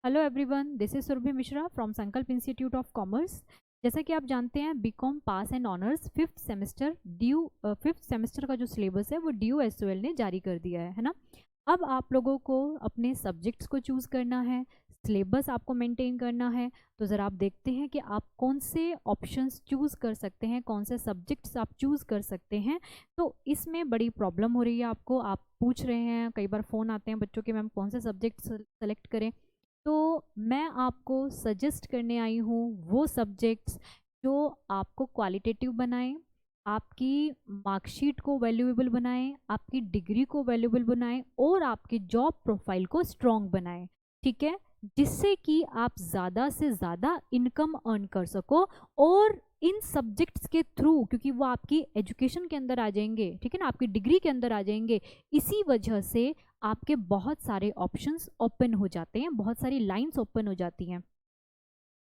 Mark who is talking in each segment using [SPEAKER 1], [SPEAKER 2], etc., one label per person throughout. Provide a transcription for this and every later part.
[SPEAKER 1] Hello everyone, this is Surabhi Mishra from Sankalp institute of commerce. जैसा कि आप जानते हैं, BCom pass and honours fifth semester का जो सिलेबस है वो DU-SOL ने जारी कर दिया है ना। अब आप लोगों को अपने सब्जेक्ट्स को चूज़ करना है, सिलेबस आपको मेंटेन करना है। तो ज़रा आप देखते हैं कि आप कौन से ऑप्शंस चूज़ कर सकते हैं, कौन से सब्जेक्ट्स आप चूज़ कर सकते हैं। तो इसमें बड़ी प्रॉब्लम हो रही है आपको, आप पूछ रहे हैं, कई बार फ़ोन आते हैं बच्चों के, मैम कौन से सब्जेक्ट सेलेक्ट करें। तो मैं आपको सजेस्ट करने आई हूँ वो सब्जेक्ट्स जो आपको क्वालिटेटिव बनाएं, आपकी मार्कशीट को वैल्यूएबल बनाएं, आपकी डिग्री को वैल्यूएबल बनाएं और आपकी जॉब प्रोफाइल को स्ट्रॉन्ग बनाएं। ठीक है, जिससे कि आप ज़्यादा से ज़्यादा इनकम अर्न कर सको और इन सब्जेक्ट्स के थ्रू, क्योंकि वो आपकी एजुकेशन के अंदर आ जाएंगे, ठीक है ना, आपकी डिग्री के अंदर आ जाएंगे, इसी वजह से आपके बहुत सारे ऑप्शंस ओपन हो जाते हैं, बहुत सारी लाइंस ओपन हो जाती हैं।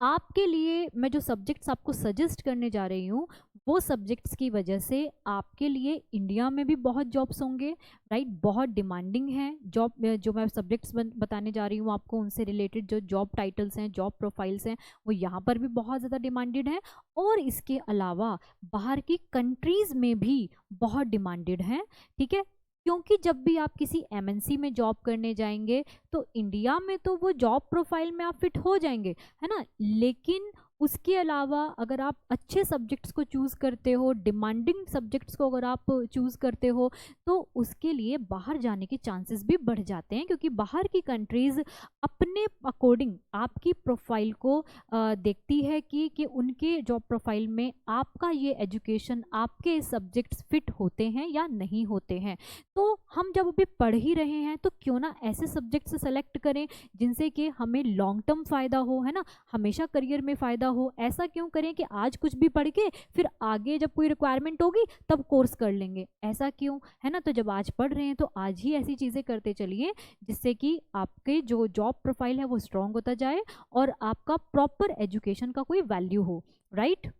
[SPEAKER 1] आपके लिए मैं जो सब्जेक्ट्स आपको सजेस्ट करने जा रही हूँ, वो सब्जेक्ट्स की वजह से आपके लिए इंडिया में भी बहुत जॉब्स होंगे, राइट। बहुत डिमांडिंग है जॉब। जो मैं सब्जेक्ट्स बताने जा रही हूँ आपको, उनसे रिलेटेड जो जॉब टाइटल्स हैं, जॉब प्रोफाइल्स हैं, वो यहाँ पर भी बहुत ज़्यादा डिमांडेड हैं। और इसके अलावा बाहर की कंट्रीज़ में भी बहुत डिमांडेड हैं, ठीक है। क्योंकि जब भी आप किसी MNC में जॉब करने जाएंगे तो इंडिया में तो वो जॉब प्रोफाइल में आप फिट हो जाएंगे, है ना। लेकिन उसके अलावा अगर आप अच्छे सब्जेक्ट्स को चूज़ करते हो, डिमांडिंग सब्जेक्ट्स को अगर आप चूज़ करते हो, तो उसके लिए बाहर जाने के चांसेस भी बढ़ जाते हैं, क्योंकि बाहर की कंट्रीज़ अपने अकॉर्डिंग आपकी प्रोफाइल को देखती है कि उनके जॉब प्रोफाइल में आपका ये एजुकेशन, आपके सब्जेक्ट्स फिट होते हैं या नहीं होते हैं। तो हम जब अभी पढ़ ही रहे हैं तो क्यों ना ऐसे सब्जेक्ट्स सेलेक्ट करें जिनसे कि हमें लॉन्ग टर्म फ़ायदा हो, है ना, हमेशा करियर में फ़ायदा हो। ऐसा क्यों करें कि आज कुछ भी पढ़ के फिर आगे जब कोई रिक्वायरमेंट होगी तब कोर्स कर लेंगे, ऐसा क्यों, है ना। तो जब आज पढ़ रहे हैं तो आज ही ऐसी चीज़ें करते चलिए जिससे कि आपके जो जॉब प्रोफाइल है वो स्ट्रॉन्ग होता जाए और आपका प्रॉपर एजुकेशन का कोई वैल्यू हो, राइट।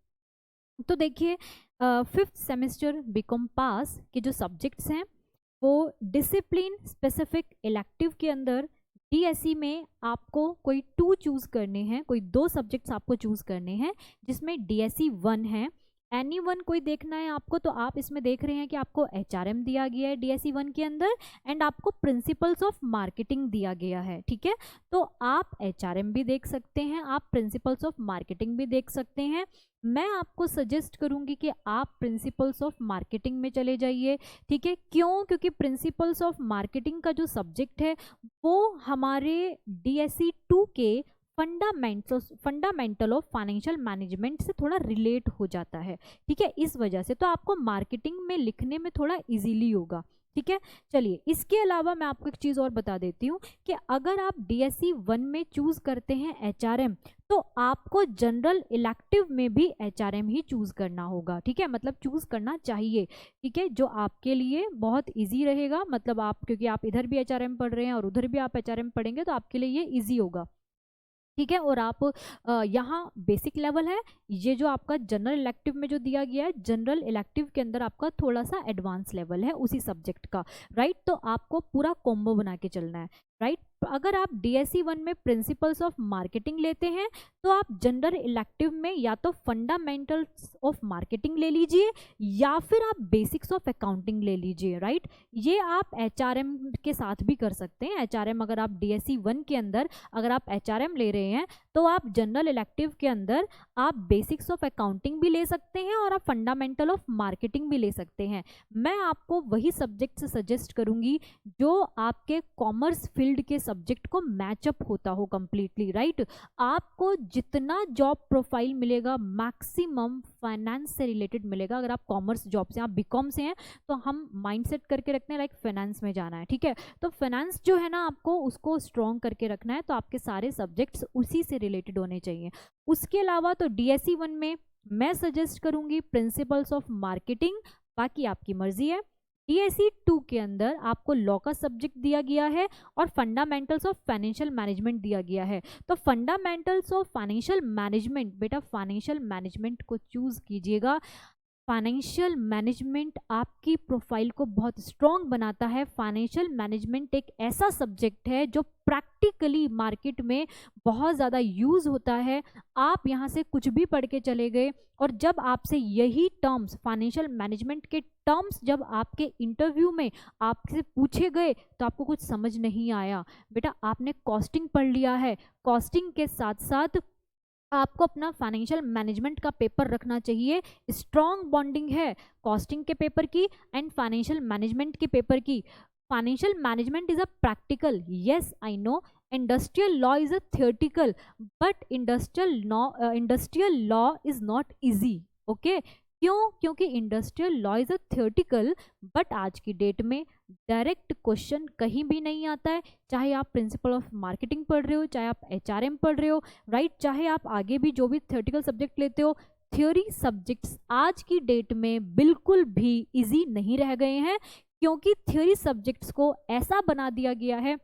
[SPEAKER 1] तो देखिए, फिफ्थ सेमेस्टर बीकॉम पास के जो सब्जेक्ट्स हैं वो डिसिप्लिन स्पेसिफिक इलेक्टिव के अंदर DSE में आपको कोई 2 चूज़ करने हैं, कोई 2 सब्जेक्ट्स आपको चूज़ करने हैं, जिसमें DSE 1 है। एनी वन कोई देखना है आपको, तो आप इसमें देख रहे हैं कि आपको HRM दिया गया है DSE 1 के अंदर, एंड आपको प्रिंसिपल्स ऑफ मार्केटिंग दिया गया है, ठीक है। तो आप HRM भी देख सकते हैं, आप प्रिंसिपल्स ऑफ मार्केटिंग भी देख सकते हैं। मैं आपको सजेस्ट करूंगी कि आप प्रिंसिपल्स ऑफ मार्केटिंग में चले जाइए, ठीक है। क्यों? क्योंकि प्रिंसिपल्स ऑफ मार्केटिंग का जो सब्जेक्ट है वो हमारे DSE 2 के फंडामेंटल ऑफ फाइनेंशियल मैनेजमेंट से थोड़ा रिलेट हो जाता है, ठीक है। इस वजह से तो आपको मार्केटिंग में लिखने में थोड़ा इजीली होगा, ठीक है। चलिए, इसके अलावा मैं आपको एक चीज़ और बता देती हूँ कि अगर आप DSE 1 में चूज़ करते हैं HRM, तो आपको जनरल इलेक्टिव में भी HRM ही चूज़ करना होगा, ठीक है, मतलब चूज़ करना चाहिए, ठीक है, जो आपके लिए बहुत इजी रहेगा। मतलब आप, क्योंकि आप इधर भी HRM पढ़ रहे हैं और उधर भी आप HRM पढ़ेंगे, तो आपके लिए ये ईजी होगा, ठीक है। और आप यहाँ बेसिक लेवल है, ये जो आपका जनरल इलेक्टिव में जो दिया गया है, जनरल इलेक्टिव के अंदर आपका थोड़ा सा एडवांस लेवल है उसी सब्जेक्ट का, राइट। तो आपको पूरा कॉम्बो बना के चलना है, राइट। अगर आप DSE 1 में प्रिंसिपल्स ऑफ मार्केटिंग लेते हैं तो आप जनरल इलेक्टिव में या तो फंडामेंटल्स ऑफ मार्केटिंग ले लीजिए या फिर आप बेसिक्स ऑफ अकाउंटिंग ले लीजिए, राइट। ये आप HRM के साथ भी कर सकते हैं। HRM अगर आप DSE 1 के अंदर अगर आप HRM ले रहे हैं तो आप जनरल इलेक्टिव के अंदर आप बेसिक्स ऑफ अकाउंटिंग भी ले सकते हैं और आप फंडामेंटल ऑफ मार्केटिंग भी ले सकते हैं। मैं आपको वही सब्जेक्ट सजेस्ट करूंगी जो आपके कॉमर्स फील्ड के सब्जेक्ट को मैचअप होता हो कंप्लीटली, राइट। आपको जितना जॉब प्रोफाइल मिलेगा मैक्सिमम फाइनेंस से रिलेटेड मिलेगा। अगर आप कॉमर्स जॉब से, आप बीकॉम से हैं, तो हम माइंडसेट करके रखते हैं लाइक फाइनेंस में जाना है, ठीक है। तो फाइनेंस जो है ना, आपको उसको स्ट्रॉन्ग करके रखना है, तो आपके सारे सब्जेक्ट्स उसी से रिलेटेड होने चाहिए। उसके अलावा तो DSE 1 में मैं सजेस्ट करूंगी प्रिंसिपल्स ऑफ मार्केटिंग, बाकी आपकी मर्जी है। DSE 2 के अंदर आपको लॉ का सब्जेक्ट दिया गया है और फंडामेंटल्स ऑफ फाइनेंशियल मैनेजमेंट दिया गया है। तो फंडामेंटल्स ऑफ फाइनेंशियल मैनेजमेंट, बेटा फाइनेंशियल मैनेजमेंट को चूज कीजिएगा। फाइनेंशियल मैनेजमेंट आपकी प्रोफाइल को बहुत स्ट्रॉन्ग बनाता है। फाइनेंशियल मैनेजमेंट एक ऐसा सब्जेक्ट है जो प्रैक्टिकली मार्केट में बहुत ज़्यादा यूज़ होता है। आप यहाँ से कुछ भी पढ़ के चले गए और जब आपसे यही टर्म्स, फाइनेंशियल मैनेजमेंट के टर्म्स जब आपके इंटरव्यू में आपसे पूछे गए तो आपको कुछ समझ नहीं आया, बेटा आपने कॉस्टिंग पढ़ लिया है, कॉस्टिंग के साथ साथ आपको अपना फाइनेंशियल मैनेजमेंट का पेपर रखना चाहिए। स्ट्रॉन्ग बॉन्डिंग है कॉस्टिंग के पेपर की एंड फाइनेंशियल मैनेजमेंट के पेपर की। Financial management is a practical, yes I know. Industrial law is a theoretical, but industrial law is not easy. Okay, क्यों? क्योंकि industrial law is a theoretical, but आज की date में direct question कहीं भी नहीं आता है। चाहे आप प्रिंसिपल ऑफ मार्केटिंग पढ़ रहे हो, चाहे आप एचआरएम पढ़ रहे हो, राइट, चाहे आप आगे भी जो भी थियोरटिकल सब्जेक्ट लेते हो, थ्योरी सब्जेक्ट्स आज की डेट में बिल्कुल भी इजी नहीं रह गए हैं, क्योंकि थ्योरी सब्जेक्ट्स को ऐसा बना दिया गया है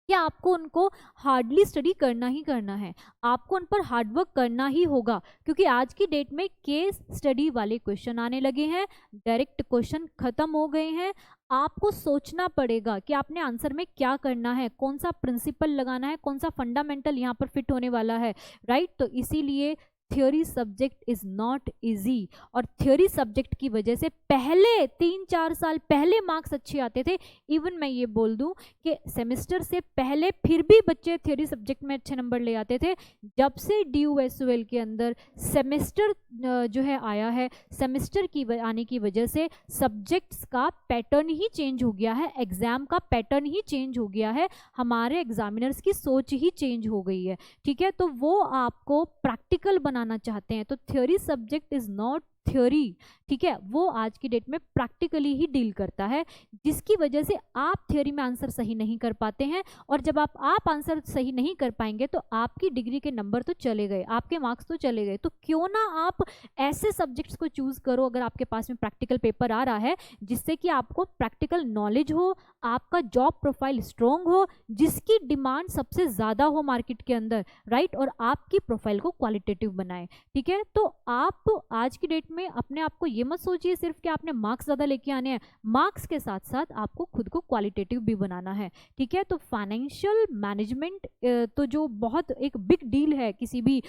[SPEAKER 1] कि आपको उनको हार्डली स्टडी करना ही करना है, आपको उन पर हार्डवर्क करना ही होगा, क्योंकि आज की डेट में केस स्टडी वाले क्वेश्चन आने लगे हैं, डायरेक्ट क्वेश्चन खत्म हो गए हैं। आपको सोचना पड़ेगा कि आपने आंसर में क्या करना है, कौन सा प्रिंसिपल लगाना है, कौन सा फंडामेंटल यहाँ पर फिट होने वाला है, राइट। तो इसीलिए theory subject is not easy, और थ्योरी सब्जेक्ट की वजह से पहले 3-4 साल पहले मार्क्स अच्छे आते थे। इवन मैं ये बोल दूं कि सेमेस्टर से पहले फिर भी बच्चे थ्योरी सब्जेक्ट में अच्छे नंबर ले आते थे। जब से DU/SOL के अंदर सेमेस्टर जो है आया है, सेमेस्टर की आने की वजह से सब्जेक्ट्स का पैटर्न ही चेंज हो गया है, एग्जाम का पैटर्न ही चेंज हो गया है, हमारे एग्जामिनर्स की सोच ही चेंज हो गई है, ठीक है। तो वो आपको प्रैक्टिकल बनाना चाहते हैं, तो theory subject is not theory, ठीक है, वो आज की डेट में प्रैक्टिकली ही डील करता है, जिसकी वजह से आप थ्योरी में आंसर सही नहीं कर पाते हैं, और जब आप आंसर सही नहीं कर पाएंगे तो आपकी डिग्री के नंबर तो चले गए, आपके मार्क्स तो चले गए। तो क्यों ना आप ऐसे सब्जेक्ट्स को चूज करो अगर आपके पास में प्रैक्टिकल पेपर आ रहा है, जिससे कि आपको प्रैक्टिकल नॉलेज हो, आपका जॉब प्रोफाइल स्ट्रॉन्ग हो, जिसकी डिमांड सबसे ज्यादा हो मार्केट के अंदर, राइट, और आपकी प्रोफाइल को क्वालिटेटिव बनाए, ठीक है। तो आप आज की डेट में अपने आप को ये मत सोचिए सिर्फ कि आपने मार्क्स ज्यादा लेके आने हैं, मार्क्स के साथ साथ आपको खुद को क्वालिटेटिव भी बनाना है, ठीक है। तो फाइनेंशियल मैनेजमेंट तो जो बहुत एक बिग डील है किसी भी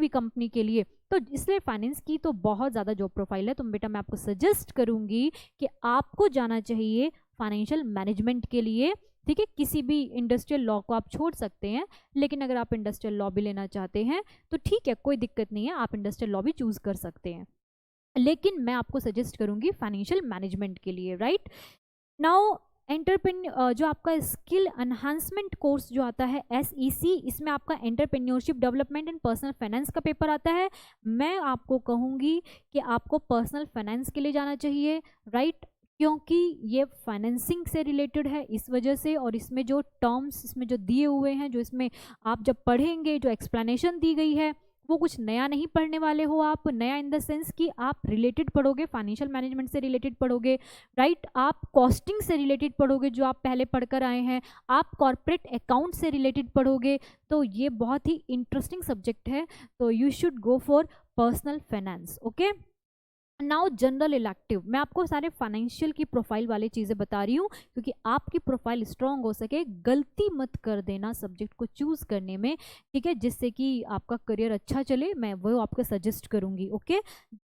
[SPEAKER 1] कंपनी के लिए, तो इसलिए फाइनेंस की तो बहुत ज़्यादा जॉब प्रोफाइल है। तो बेटा मैं आपको सजेस्ट करूंगी कि आपको जाना चाहिए फाइनेंशियल मैनेजमेंट के लिए, ठीक है। किसी भी इंडस्ट्रियल लॉ को आप छोड़ सकते हैं, लेकिन अगर आप इंडस्ट्रियल लॉ भी लेना चाहते हैं तो ठीक है, कोई दिक्कत नहीं है, आप इंडस्ट्रियल लॉ भी चूज कर सकते हैं, लेकिन मैं आपको सजेस्ट करूंगी फाइनेंशियल मैनेजमेंट के लिए, राइट। नाउ जो आपका स्किल एनहांसमेंट कोर्स जो आता है SEC, इसमें आपका entrepreneurship development and personal finance का पेपर आता है। मैं आपको कहूँगी कि आपको पर्सनल फाइनेंस के लिए जाना चाहिए, राइट, क्योंकि ये फाइनेंसिंग से रिलेटेड है इस वजह से, और इसमें जो टर्म्स इसमें जो दिए हुए हैं, जो इसमें आप जब पढ़ेंगे, जो एक्सप्लेनेशन दी गई है, वो कुछ नया नहीं पढ़ने वाले हो आप। नया इन द सेंस कि आप रिलेटेड पढ़ोगे, फाइनेंशियल मैनेजमेंट से रिलेटेड पढ़ोगे, राइट, आप कॉस्टिंग से रिलेटेड पढ़ोगे जो आप पहले पढ़कर आए हैं, आप कॉर्पोरेट अकाउंट से रिलेटेड पढ़ोगे। तो ये बहुत ही इंटरेस्टिंग सब्जेक्ट है, तो you should go for personal finance, okay. Now general elective, मैं आपको सारे फाइनेंशियल की प्रोफाइल वाली चीज़ें बता रही हूँ क्योंकि आपकी प्रोफाइल स्ट्रॉन्ग हो सके। गलती मत कर देना सब्जेक्ट को चूज करने में, ठीक है, जिससे कि आपका करियर अच्छा चले, मैं वो आपको सजेस्ट करूँगी, ओके।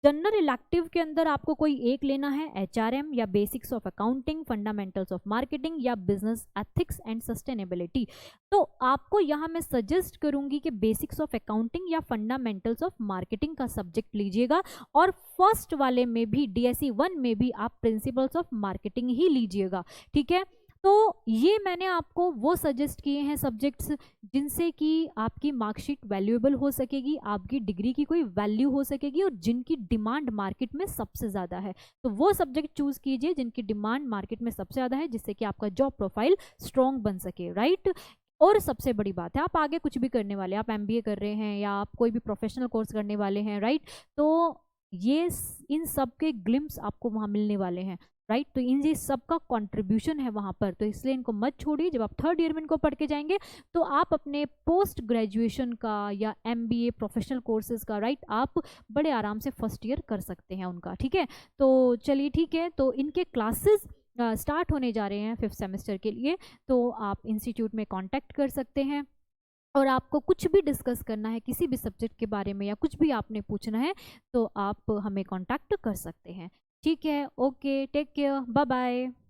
[SPEAKER 1] जनरल इलेक्टिव के अंदर आपको कोई एक लेना है, HRM या basics of accounting, fundamentals of marketing या बिजनेस एथिक्स एंड सस्टेनेबिलिटी। तो आपको यहाँ मैं सजेस्ट करूँगी कि बेसिक्स ऑफ अकाउंटिंग या फंडामेंटल्स ऑफ मार्केटिंग का सब्जेक्ट लीजिएगा, और फर्स्ट वाले में भी DSE 1 में भी आप प्रिंसिपल्स ऑफ मार्केटिंग ही लीजिएगा, ठीक है। तो ये मैंने आपको वो सजेस्ट किए हैं सब्जेक्ट्स जिनसे कि आपकी मार्कशीट वैल्यूएबल हो सकेगी, आपकी डिग्री की कोई वैल्यू हो सकेगी, और जिनकी डिमांड मार्केट में सबसे ज़्यादा है। तो वो सब्जेक्ट चूज कीजिए जिनकी डिमांड मार्केट में सबसे ज़्यादा है, जिससे कि आपका जॉब प्रोफाइल स्ट्रॉन्ग बन सके, राइट। और सबसे बड़ी बात है, आप आगे कुछ भी करने वाले, आप MBA कर रहे हैं या आप कोई भी प्रोफेशनल कोर्स करने वाले हैं, राइट, तो ये इन सब के ग्लिम्स आपको वहाँ मिलने वाले हैं। राइट। तो इन ये सबका कंट्रीब्यूशन है वहाँ पर, तो इसलिए इनको मत छोड़िए। जब आप थर्ड ईयर में इनको पढ़ के जाएंगे तो आप अपने पोस्ट ग्रेजुएशन का या MBA प्रोफेशनल कोर्सेज का, राइट, आप बड़े आराम से फर्स्ट ईयर कर सकते हैं उनका, ठीक है। तो चलिए ठीक है, तो इनके क्लासेस स्टार्ट होने जा रहे हैं 5th सेमेस्टर के लिए, तो आप इंस्टीट्यूट में कांटेक्ट कर सकते हैं। और आपको कुछ भी डिस्कस करना है किसी भी सब्जेक्ट के बारे में या कुछ भी आपने पूछना है तो आप हमें कांटेक्ट कर सकते हैं, ठीक है। Okay, take care, bye bye.